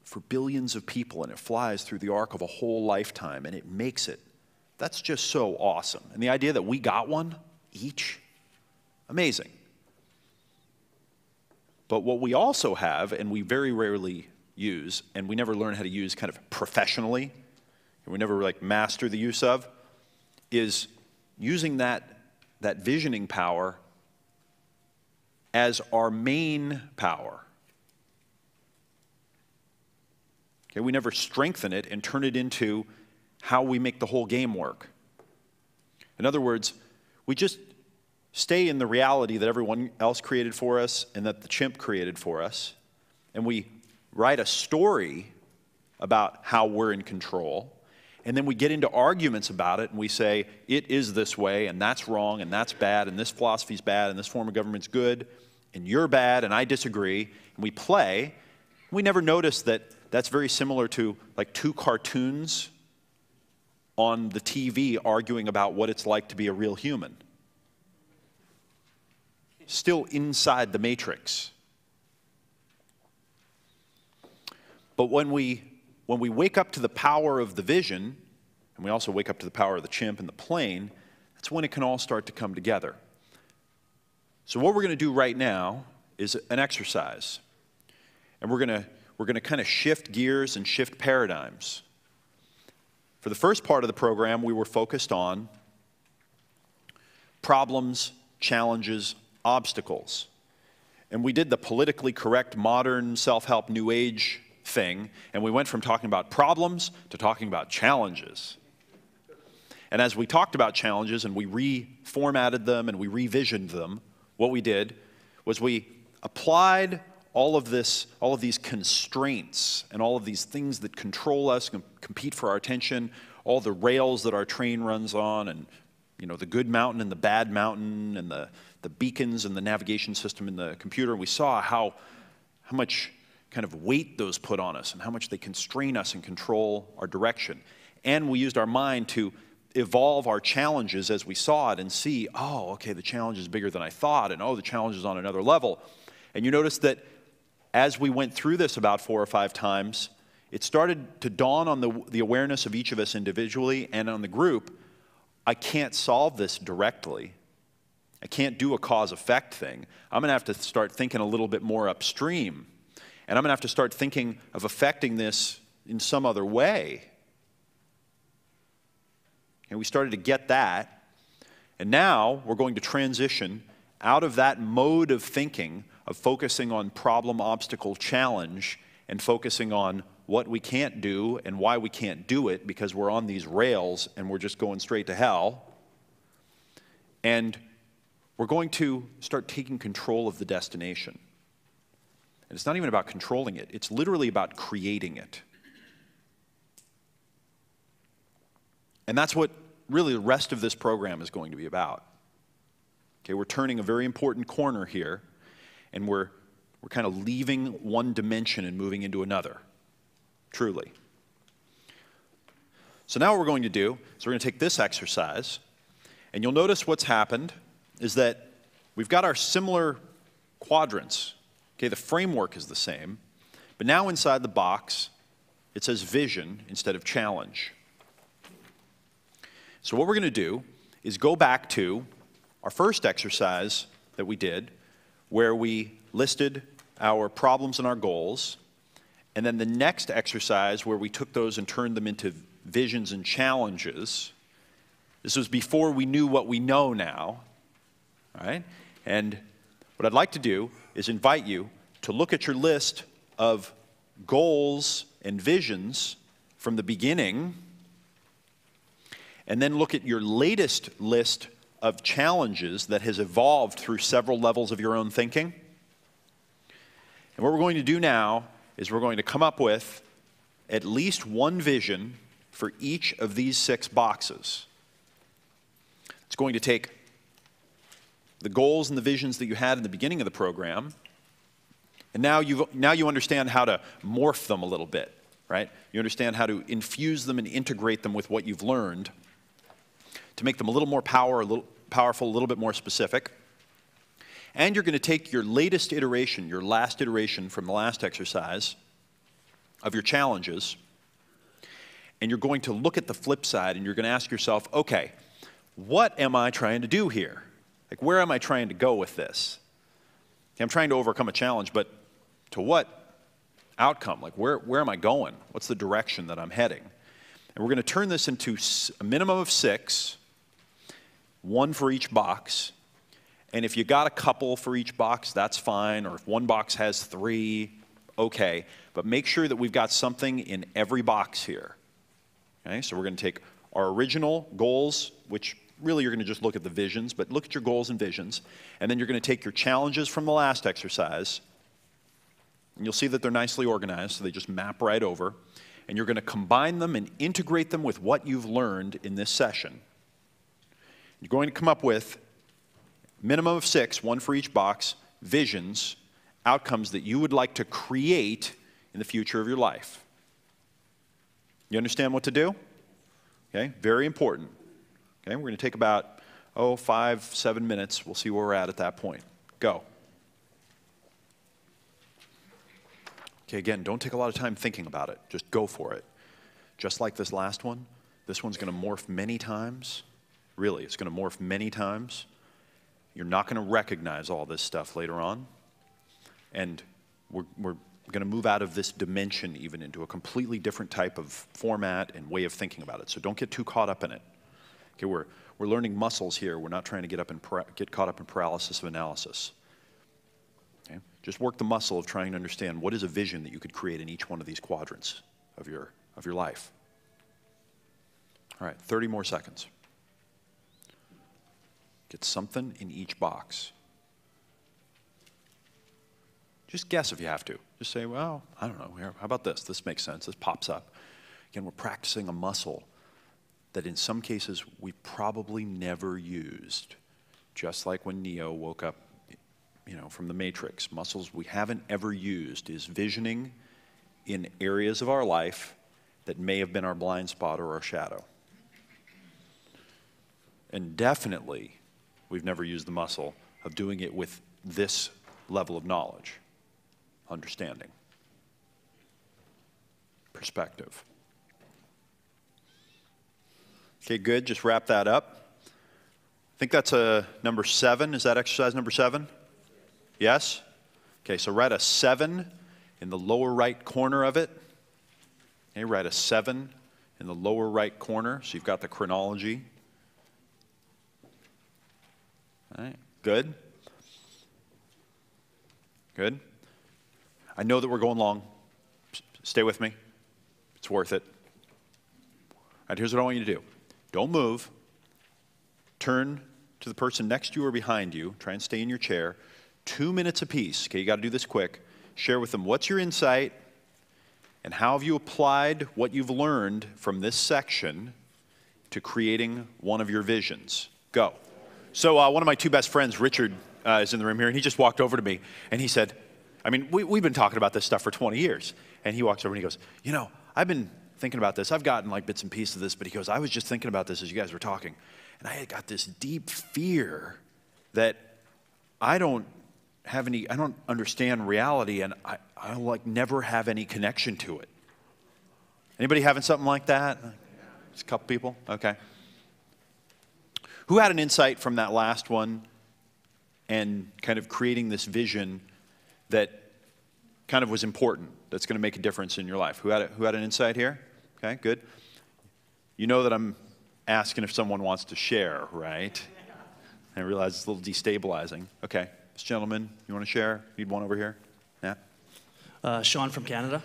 for billions of people and it flies through the arc of a whole lifetime and it makes it. That's just so awesome. And the idea that we got one each, amazing. But what we also have, and we very rarely use, and we never learn how to use kind of professionally, and we never like master the use of, is using that visioning power as our main power. Okay, we never strengthen it and turn it into how we make the whole game work. In other words, we just stay in the reality that everyone else created for us and that the chimp created for us, and we write a story about how we're in control, and then we get into arguments about it, and we say, it is this way, and that's wrong, and that's bad, and this philosophy's bad, and this form of government's good, and you're bad, and I disagree, and we play. We never notice that that's very similar to like two cartoons on the TV arguing about what it's like to be a real human. Still inside the matrix. But when we wake up to the power of the vision, and we also wake up to the power of the chimp and the plane, that's when it can all start to come together. So what we're going to do right now is an exercise. And we're going to kind of shift gears and shift paradigms. For the first part of the program, we were focused on problems, challenges, obstacles. And we did the politically correct, modern, self-help, new age thing, and we went from talking about problems to talking about challenges. And as we talked about challenges and we reformatted them and we revisioned them, what we did was we applied all of these constraints and all of these things that control us, compete for our attention, all the rails that our train runs on, and the good mountain and the bad mountain, and the beacons and the navigation system in the computer. And we saw how much kind of weight those put on us and how much they constrain us and control our direction. And we used our mind to evolve our challenges as we saw it and see, oh, okay, the challenge is bigger than I thought, and oh, the challenge is on another level. And you notice that as we went through this about 4 or 5 times, it started to dawn on the awareness of each of us individually and on the group, I can't solve this directly. I can't do a cause-effect thing. I'm going to have to start thinking a little bit more upstream. And I'm going to have to start thinking of affecting this in some other way. And we started to get that. And now we're going to transition out of that mode of thinking, of focusing on problem, obstacle, challenge, and focusing on what we can't do and why we can't do it because we're on these rails and we're just going straight to hell. And we're going to start taking control of the destination. And it's not even about controlling it. It's literally about creating it. And that's what really the rest of this program is going to be about. Okay, we're turning a very important corner here, and we're kind of leaving one dimension and moving into another, truly. So now what we're going to do is we're going to take this exercise, and you'll notice what's happened is that we've got our similar quadrants. Okay, the framework is the same, but now inside the box, it says vision instead of challenge. So what we're going to do is go back to our first exercise that we did, where we listed our problems and our goals, and then the next exercise where we took those and turned them into visions and challenges. This was before we knew what we know now, all right? And what I'd like to do is invite you to look at your list of goals and visions from the beginning, and then look at your latest list of challenges that has evolved through several levels of your own thinking. And what we're going to do now is we're going to come up with at least one vision for each of these 6 boxes. It's going to take the goals and the visions that you had in the beginning of the program, and now you understand how to morph them a little bit, right? You understand how to infuse them and integrate them with what you've learned to make them a little more powerful, a little bit more specific. And you're going to take your latest iteration, your last iteration from the last exercise of your challenges, and you're going to look at the flip side and you're going to ask yourself, okay, what am I trying to do here? Like, where am I trying to go with this? Okay, I'm trying to overcome a challenge, but to what outcome? Like, where am I going? What's the direction that I'm heading? And we're going to turn this into a minimum of 6, 1 for each box. And if you got a couple for each box, that's fine. Or if one box has 3, okay. But make sure that we've got something in every box here. Okay, so we're going to take our original goals, which really you're going to just look at the visions, but look at your goals and visions. And then you're going to take your challenges from the last exercise, and you'll see that they're nicely organized, so they just map right over. And you're going to combine them and integrate them with what you've learned in this session. You're going to come up with minimum of 6, 1 for each box, visions, outcomes that you would like to create in the future of your life. You understand what to do? Okay, very important. Okay, we're going to take about, 5, 7 minutes. We'll see where we're at that point. Go. Okay, again, don't take a lot of time thinking about it. Just go for it. Just like this last one, this one's going to morph many times. Really, it's going to morph many times. You're not going to recognize all this stuff later on. And we're going to move out of this dimension even into a completely different type of format and way of thinking about it. So don't get too caught up in it. Okay, we're learning muscles here. We're not trying to get caught up in paralysis of analysis. Okay? Just work the muscle of trying to understand what is a vision that you could create in each one of these quadrants of your life. All right, 30 more seconds. Get something in each box. Just guess if you have to. Just say, well, I don't know, how about this? This makes sense. This pops up. Again, we're practicing a muscle that in some cases we probably never used. Just like when Neo woke up, from the Matrix. Muscles we haven't ever used is visioning in areas of our life that may have been our blind spot or our shadow. And definitely, we've never used the muscle of doing it with this level of knowledge, understanding, perspective. Okay, good. Just wrap that up. I think that's number 7. Is that exercise number 7? Yes? Okay, so write a 7 in the lower right corner of it. Okay, write a 7 in the lower right corner, so you've got the chronology. All right, good. Good. I know that we're going long. Stay with me. It's worth it. All right, here's what I want you to do. Don't move. Turn to the person next to you or behind you. Try and stay in your chair. 2 minutes apiece. Okay, you got to do this quick. Share with them what's your insight and how have you applied what you've learned from this section to creating one of your visions. Go. So one of my 2 best friends, Richard, is in the room here, and he just walked over to me, and he said, we've been talking about this stuff for 20 years. And he walks over and he goes, I've been thinking about this. I've gotten like bits and pieces of this, but he goes, I was just thinking about this as you guys were talking. And I had got this deep fear that I don't understand reality, and I like never have any connection to it. Anybody having something like that? Just a couple people? Okay. Who had an insight from that last one and kind of creating this vision that kind of was important, that's going to make a difference in your life? Who had an insight here? Okay, good. You know that I'm asking if someone wants to share, right? I realize it's a little destabilizing. Okay, this gentleman, you want to share? Need one over here? Yeah. Sean from Canada.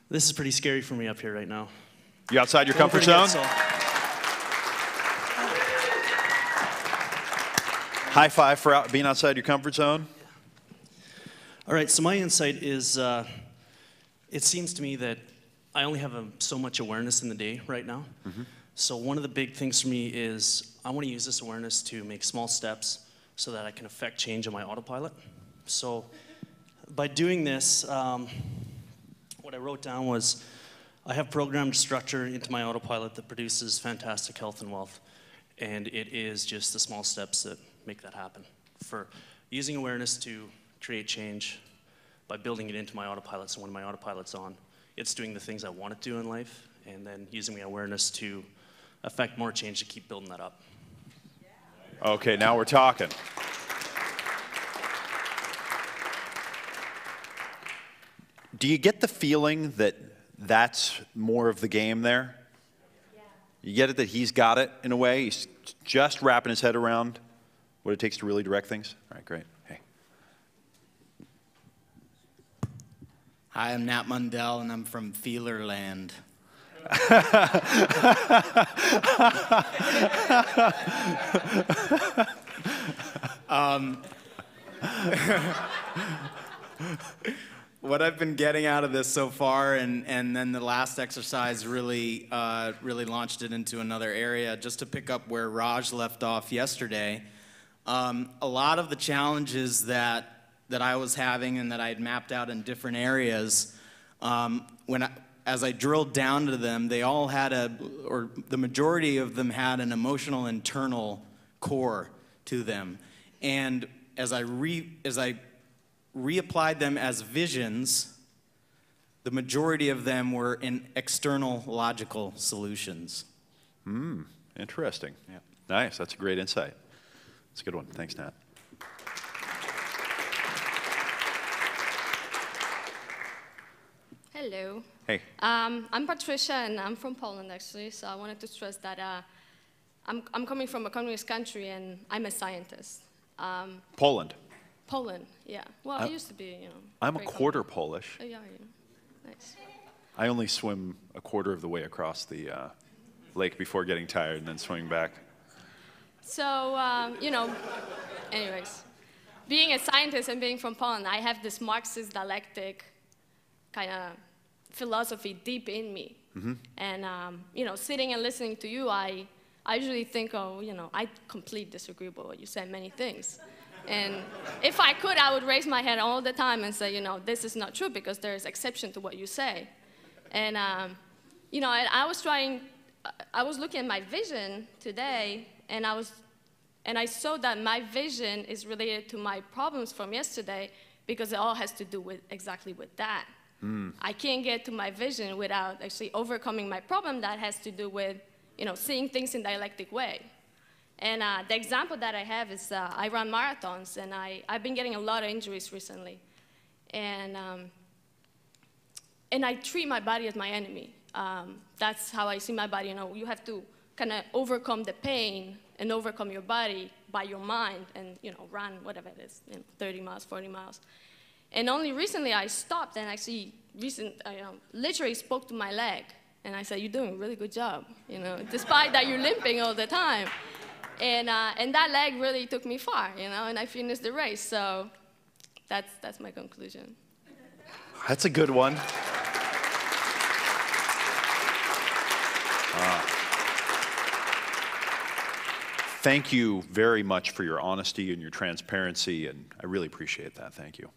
This is pretty scary for me up here right now. You outside your comfort zone? High five for being outside your comfort zone. All right, so my insight is, it seems to me that I only have so much awareness in the day right now. Mm-hmm. So one of the big things for me is I want to use this awareness to make small steps so that I can affect change on my autopilot. So by doing this, what I wrote down was I have programmed structure into my autopilot that produces fantastic health and wealth. And it is just the small steps that make that happen. For using awareness to create change by building it into my autopilot, so when my autopilot's on, it's doing the things I want it to do in life, and then using my awareness to affect more change to keep building that up. Okay, now we're talking. Do you get the feeling that that's more of the game there? Yeah. You get it that he's got it in a way? He's just wrapping his head around what it takes to really direct things? All right, great. Hey. Hi, I'm Nat Mundell, and I'm from Feelerland. What I've been getting out of this so far, and then the last exercise really launched it into another area, just to pick up where Raj left off yesterday. A lot of the challenges that I was having and that I had mapped out in different areas, as I drilled down to them, they all had or the majority of them had an emotional internal core to them. And as I reapplied them as visions, the majority of them were in external logical solutions. Interesting. Yeah. Nice. That's a great insight. That's a good one. Thanks, Nat. Hello. Hey. I'm Patricia, and I'm from Poland, actually. So I wanted to stress that I'm coming from a communist country, and I'm a scientist. Poland. Poland, yeah. Well, it used to be, you know. I'm a very quarter communist. Polish. Oh, yeah, yeah. Nice. I only swim a quarter of the way across the lake before getting tired and then swimming back. So, you know, anyways, being a scientist and being from Poland, I have this Marxist dialectic kind of philosophy deep in me. And, you know, sitting and listening to you, I usually think, oh, you know, I completely disagree with what you said many things. And if I could, I would raise my hand all the time and say, you know, this is not true because there is exception to what you say. And, you know, I was looking at my vision today, and I saw that my vision is related to my problems from yesterday because it all has to do with exactly with that. I can't get to my vision without actually overcoming my problem that has to do with, you know, seeing things in a dialectic way. And the example that I have is I run marathons, and I've been getting a lot of injuries recently. And I treat my body as my enemy. That's how I see my body. You know, you have to kind of overcome the pain and overcome your body by your mind and, you know, run whatever it is, you know, 30 miles, 40 miles. And only recently I stopped and actually literally spoke to my leg. And I said, you're doing a really good job, you know, despite that you're limping all the time. And that leg really took me far, you know, and I finished the race. So that's my conclusion. That's a good one. Thank you very much for your honesty and your transparency, and I really appreciate that. Thank you.